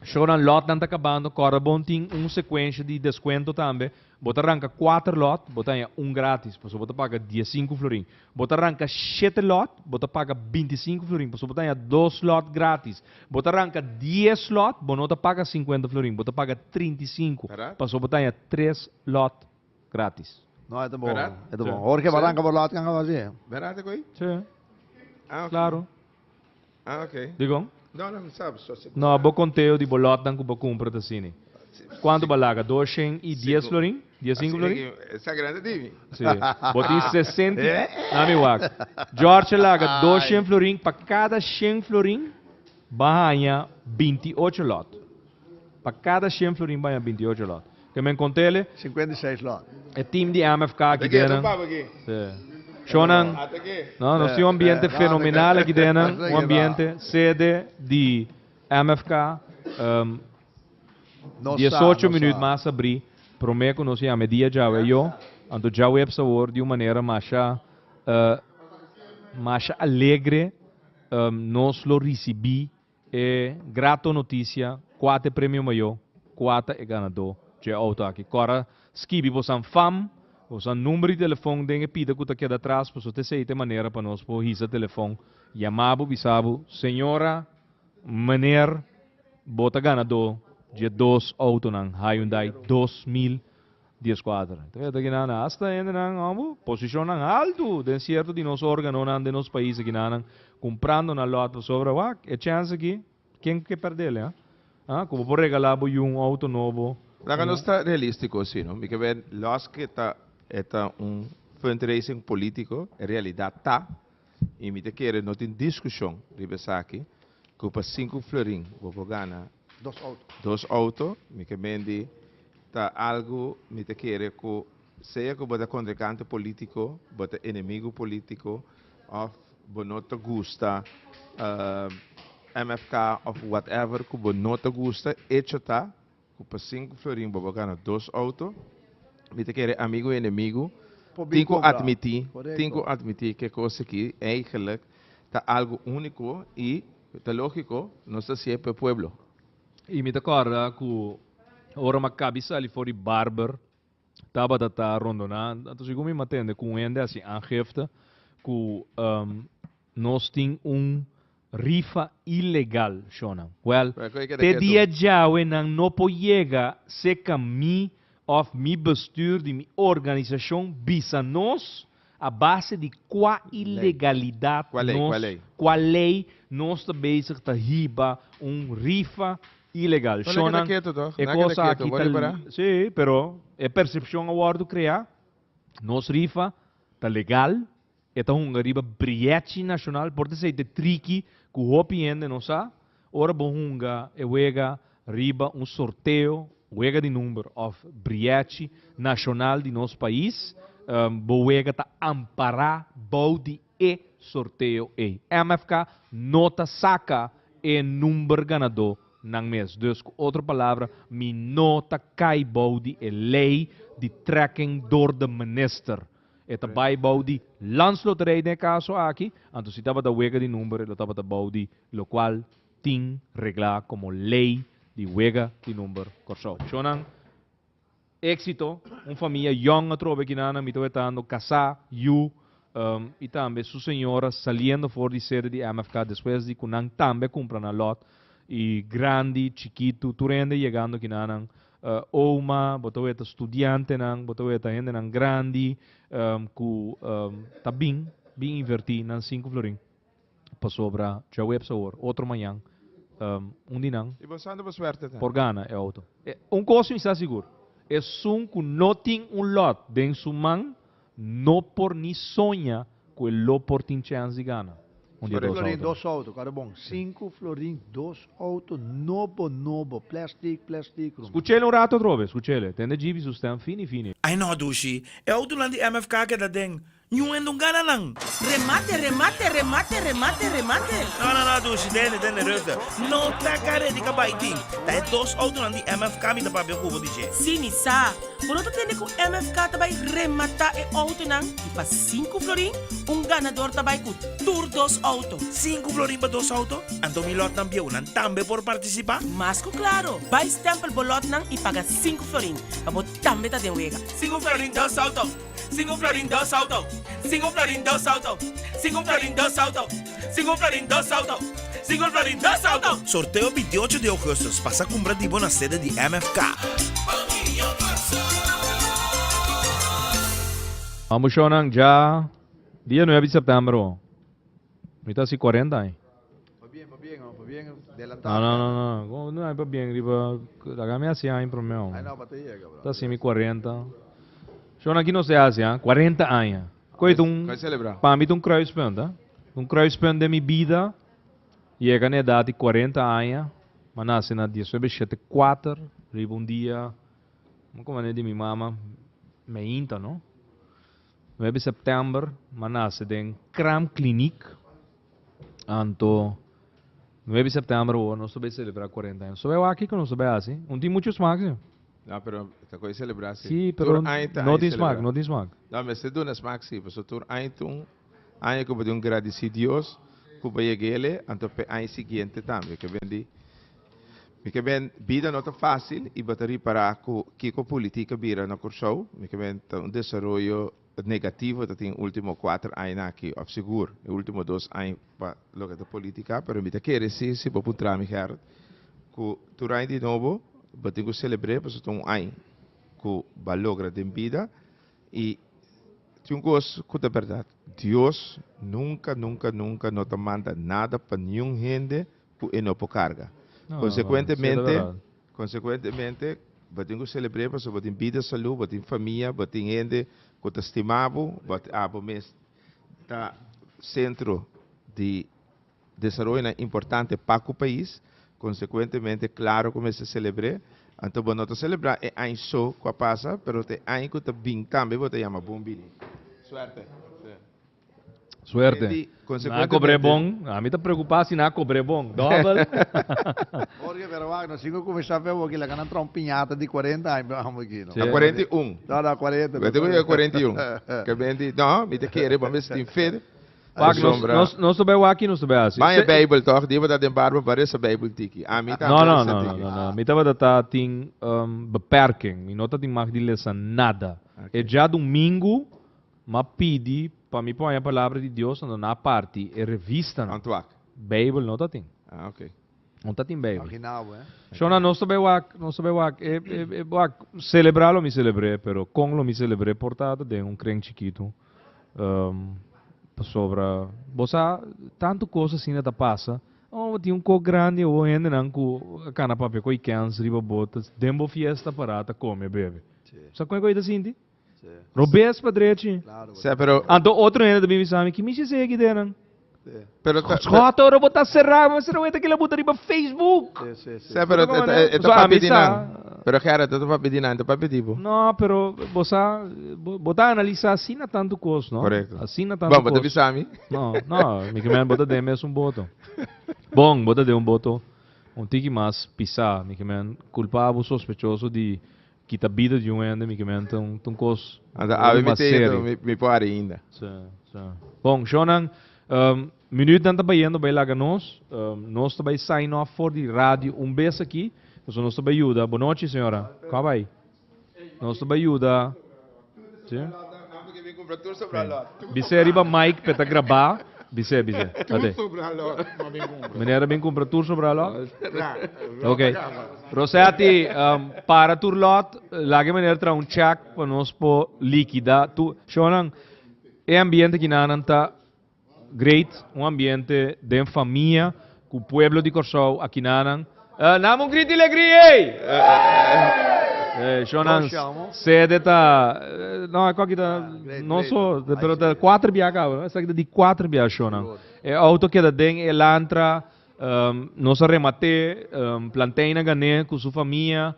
Shona lot não tá acabando, corre bom tem sequência de desconto também. Bota arranca 4 lot, bota aí grátis, por bota paga 15 florin. Bota arranca 7 lot, bota paga 25 florin, por bota aí 2 lot grátis. Bota arranca 10 lot, bota paga 50 florin, bota paga 35. Por bota aí 3 lot grátis. Não, é bom. Verdade? É bom. Jorge Barranca por lá, que não vai Barato, coi? Sim, Ah, ok. claro. Ah, ok. Digam? Não sabe, só se... No, bo conteo di bolot dan kuba compra ta sini. Quanto balaga? 210 florin? 15 florin? Essa grande divi. Sim. Botin 60. Nami wak. George laga 200 florin. Para cada 100 florin, banha 28 lot. Para cada 100 florin, banha 28 lot. Que me contele, 56 lá. é time de MFK aqui Aqui, dentro. aqui. Shonan. Até aqui. Não, nós temos um ambiente Não, fenomenal não, aqui dentro, não, um ambiente sede de MFK, 18 minutos mais abrir, prometo nós ia medir já eu, ando já o sabor de uma maneira mais alegre, nós lo recebi, grato notícia, 4 prêmio maior, 4 é ganador, de auto aqui, agora, skibi você fam. O número de telefone den pida que está atrás, para você ter maneira para nós por esse telefone. Chamado, bisabo, senhora, maneira, bota ganador de 2 autos na Hyundai 2014. Então, aqui na hasta ainda na posição alto, de certo de nosso órgão, de nosso país aqui na comprando na lote sobre é chance aqui, quem que perder, né? Como por regalar auto novo. Lá não está realístico, assim, não? Porque ver, los que está fundraising político, em realidade está, e me te quer não tem discussão, ribesa aqui, que para 5 florin, vou ganhar 2 autos, me que vendi, tá algo, me te quer que seja que bota contrincante político, bota inimigo político, ou não te gusta, MFK, ou whatever, que não te gusta, hecho tá, que para 5 florin, vou ganhar 2 autos, me te quer amigo e inimigo, tenho que admitir que coisa aqui eigenlijk tá algo único e tá lógico, não está sempre pueblo. E me acorda que ora uma cabeça ali fora barber, tava da rondonando, então se me matende com ende assim aangifte que nós tem rifa ilegal, Shona. Well, te dia já não pode se caminho of mi bestuur, de mi organização, bisa nós, a base de qual ilegalidade qual lei nós está bezig te riba rifa ilegal. Shona, é coisa aqui sim, pero é percepção award criar, nós rifa tá legal, é riba briete nacional, por isso é tricky, que o opinião de nossa, ora bonga é wega riba sorteio Wega de número of briete nacional de nosso país, boega tá amparar body e sorteio e MFK nota saca e número ganador nang mês. Dus outra palavra, mi nota cai body e lei de tracking door de minister. Eta bij body landsloterij de caso aqui, então se tava da wega de número, lo tava da body, lo qual tem regla como lei de wega de número corso. Shonan éxito, família young atrove que nana mito etando casar e também sua senhora saliendo fora de sede de MFK depois de kunang também compra na lot e grande, chiquito, turende chegando que nana uma, botou eta estudiante nang, botou eta gente nang grande ku tá bem invertir nang 5 florin para sobra já web sabor outro manhã dinang por gana é auto. Coisa está seguro. É que não tem lot dentro su man, não por ni sonha que o lot por tem chance de gana. Florin, 2 autos, cara bom. 5 florin, 2 autos, novo, plastic. Escuchele um rato, trove, escuchele. Tende jibi sustem fini. Ai no, Dushi. É auto lá de MFK que da ding. Yung endong gana lang. Remate. No, dus den rustig. No, taka ready ka biting. Dahil dos auto ng di MFK mi tapabyo kubo di je. Sini sa. Puno to tene ko MFK tabay remata e auto nang ipa 5 florin, un ganador tabay ko tour dos auto. 5 florin ba dos auto? Anto mi lot ng biyo ng tambe por participa? Mas ko claro, by stempel bolot nang ipaga 5 florin. Abo tambe ta den wega. 5 florin dos auto. 5 florin dos auto. 5 florin dos auto. 5 florin dos auto. 5 florin dos auto. 5 florin dos auto. Sorteio 28 de agosto. Passa a comprar de boa na sede de MFK. Vamos Shonang ya dia 9 de setembro. Mita si 40 aí. Va bien, No, não é para bem, riba, la minha assim aí pro meu. Ay, no, batería, cabrón. Tá assim 40. Shonang aqui não se hace, 40 anos. Coito Vai celebrar. para mim um kruispunt, hein? Um kruispunt de minha vida. Chega na idade de 40 anos, mas nasce na dia 74, riba dia, como é de minha mama, me inta, não? 9 de setembro, mas nasce em Kram Clinic. Anto, 9 de setembro, nós vamos celebrar 40 anos. Só eu aqui que não soube assim. Tem muitos marcos. Não, pero te coisa celebrar sim. Sim, pero não tem smack, não tem smack. Não, mas se tu não smack sim, porque tu ainda aí que pode agradecer Deus, que vai ele, então aí seguinte também, que vem vida não tá fácil e bateria para que a política vira na curso, que vem um desenvolvimento negativo que tem último 4 anos aqui, of seguro, o último 2 anos para logo da política, pero me quer sim, se para putar me quer, que tu de novo batingo celebrar para um ano que valor de vida e tinha um gosto que é verdade. Deus nunca não te manda nada para nenhum gente que não por carga. Consequentemente, batingo celebrar para batin vida, saúde, batin família, batin gente que te estimava, batin mês da centro de desenvolvimento importante para o país. Consequentemente, claro, começa a celebrar. Então, nós não celebrar é aí só que passa, mas tem aí que está bem também, você chama bombini. Suerte. Suerte. Na cobre bom, a mim tá preocupado se na cobre bom. Double. Porque, pero nós cinco começar a ver aqui, lá que não pinhata de 40 anos, vamos aqui, não? A 41. Não, 40. Eu tenho 41. Que bem, não, me te querer, vamos ver se tem fé. Nós sabemos aqui, nós sabemos assim. Vai a Bíblia, toch? Die wat in barba parece a Bíblia tiki. A mim tá. Não. Me tava da tem beperking. Me nota tem mag de leção nada. É já domingo, mas pedi para mim pôr a palavra de Deus na parte é revista. Antuac. Bíblia não tá tem. Ah, ok. Não tá tem Bíblia. Original, Shona não sabemos celebrarlo me celebrei, pero com lo me celebrei portado de crente chiquito. Sobre tanto coisa assim ainda passa. Tinha um co grande ou ainda não com cana papel com cães riba botas, dembo fiesta parata come bebe. Sabe como é coisa assim? Robes padrete. Claro. Pero anto outro ainda também me sabe que me se segue deram. Pero Scott ora botar cerrado, mas não é que ele botar riba Facebook. Pero é tá pedindo. Pero cara, tu tá pedindo, não tá pedindo. Não, pero você botar analisar assim na tanto coisa, não? Correto. Assim na tanto coisa. Bom, botar visami? Não, me que bota de mesmo boto. Bom, bota de boto. Tiki mais pisar, me que culpado, sospechoso de que tá vida de ende, me que coisa. Me pode ainda. Bom, Shonan, minuto não tá baiando vai lá nós tá sign off for de rádio beijo aqui. Nós tá ajuda. Boa noite, senhora. Como vai? Nós tá ajuda. Sim. Bisa riba mic para gravar. Bisa. Ade. Menera bem compra tour sobre a lot. Ok. Rosati, para tour lot, lagi menera tra check para nós po líquida. Tu, Shonan, ambiente que tá great, ambiente de família, com o pueblo de Corsou aqui nanan. Namo grito de alegria! Shonan, sede tá... Não, é qual que tá... Não só, pero tá 4 bias cá, essa aqui de 4 bias, Shonan. É auto que da den, ele entra, nós remate, planteia na gané com sua família,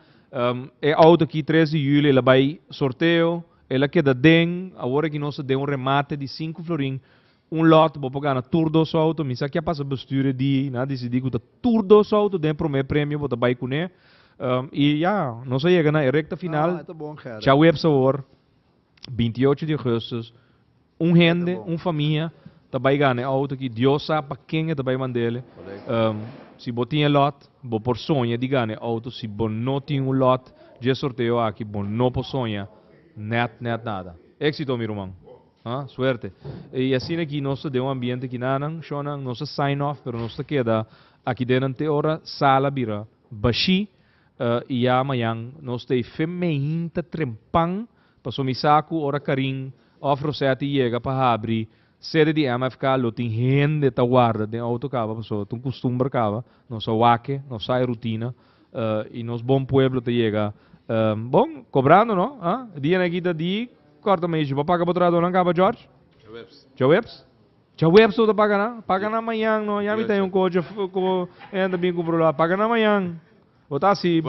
é auto que 13 de julho, ele vai sorteio, ela queda den, agora que nós deu remate de 5 florin, lot, vou pagar na tour dos auto, misa que passa bestuur die, na decidir que o tour dos auto, den primeiro prêmio, vou daarbij kunnen. E ja, nós chega na recta final. Muito bom, cara. Já o sabor, 28 de agosto, rende, família, daarbij gaan na auto que Deus sabe para quem é daarbij mandele. Se botinha lot, vou por sonha de ganhar auto, se bom não tinha lot, já sorteio aqui, bom não por sonha, net nada. Éxito, meu irmão. Suerte. E assim aqui nós temos ambiente que nós sign off, pero nós queda aqui dentro de hora sala bira baixi e amanhã nós temos feminina trempang para somisaku ora carinho oferece chega para abrir sede de MFK lo tem gente ta guarda de autocava pessoa tem costume cava nós wake nós sai rotina e nós bom pueblo te chega bom cobrando não dia na guida de corta mês vou pagar para trás não acaba George já webs tudo paga na manhã não já me tem coach ainda bem com problema paga na manhã botar se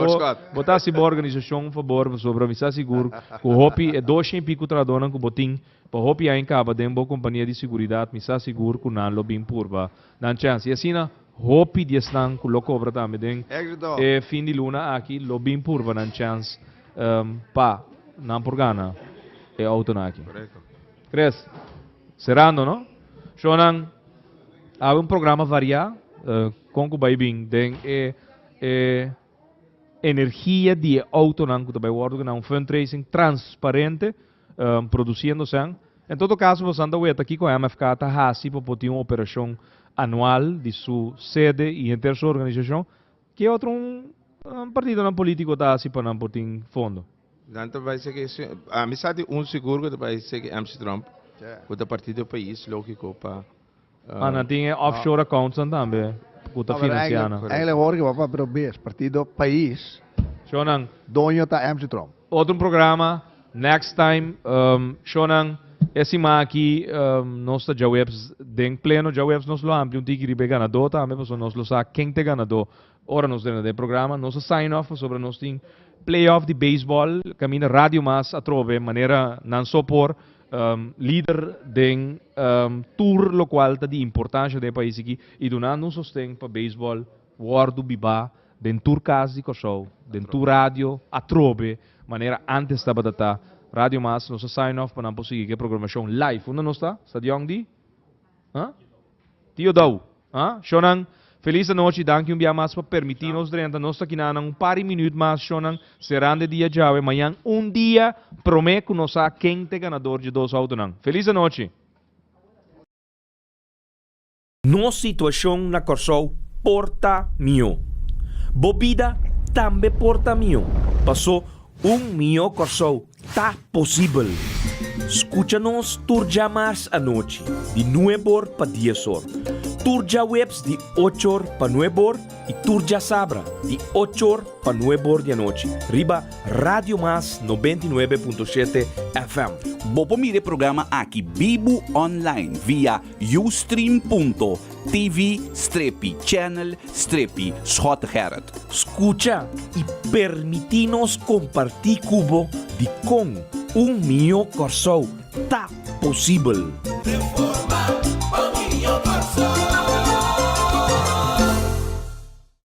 organização por favor sobre me seguro que o hopi é 200 pico tradona com botim para hopi aí em caba de boa companhia de seguridade me seguro que não lo bem purba não chance e assim na hopi de estão com lo cobra também den é fim de luna aqui lo bem purba não chance pa não por gana é auto na aqui cres cerrando não shonan há programa variado com o baibing den energia de auto não que também worda fundraising transparente produzindo sang em todo caso você anda aqui com a MFK tá hasi para ter uma operação anual de sua sede e inter sua organização que é outro partido não político tá hasi para não ter fundo então vai ser que a amizade seguro que vai ser que MC Trump o da partido do país lógico para não tem offshore accounts também que tá financiando eigenlijk hoor ik wat probeer partido país Shonan donho tá MC Trump outro programa next time Shonan esse aqui nós já webs den pleno já webs nós lo ampli tigre be ganador também pessoal nós lo sabe quem te ganador ora nós dentro do programa nós sign off sobre nós tem playoff de baseball caminha rádio mas a trove maneira não só por líder den tour lo qual tá de importância do país aqui e donando sostém para baseball world biba den tour casa de show den tour rádio a trove maneira antes estava data rádio mas nós sign off para não conseguir que programação live onde nós está stadion di Tio Dau Shonan feliz noite danke dia mais para permitir nos dentro nós aqui na par de minutos mais Shonan será de dia já amanhã dia prometo que nós quem te ganador de 2 autos não feliz noite Nossa situação na Corsol porta mio. Bobida também porta mio. Passou mio Corsol tá possível. Escucha-nos turja mais a noite, de 9 para 10 horas. Turja webs de 8 para 9 horas e turja sabra de 8 para 9 horas da noite. Riba Radio Mas 99.7 FM. Bopo mire programa aqui Bibo Online via ustream.tv/channel/Schottegerrit. Escucha e permitinos compartir cubo de com mio Corsol tá possível. Reforma, Minho Corsol.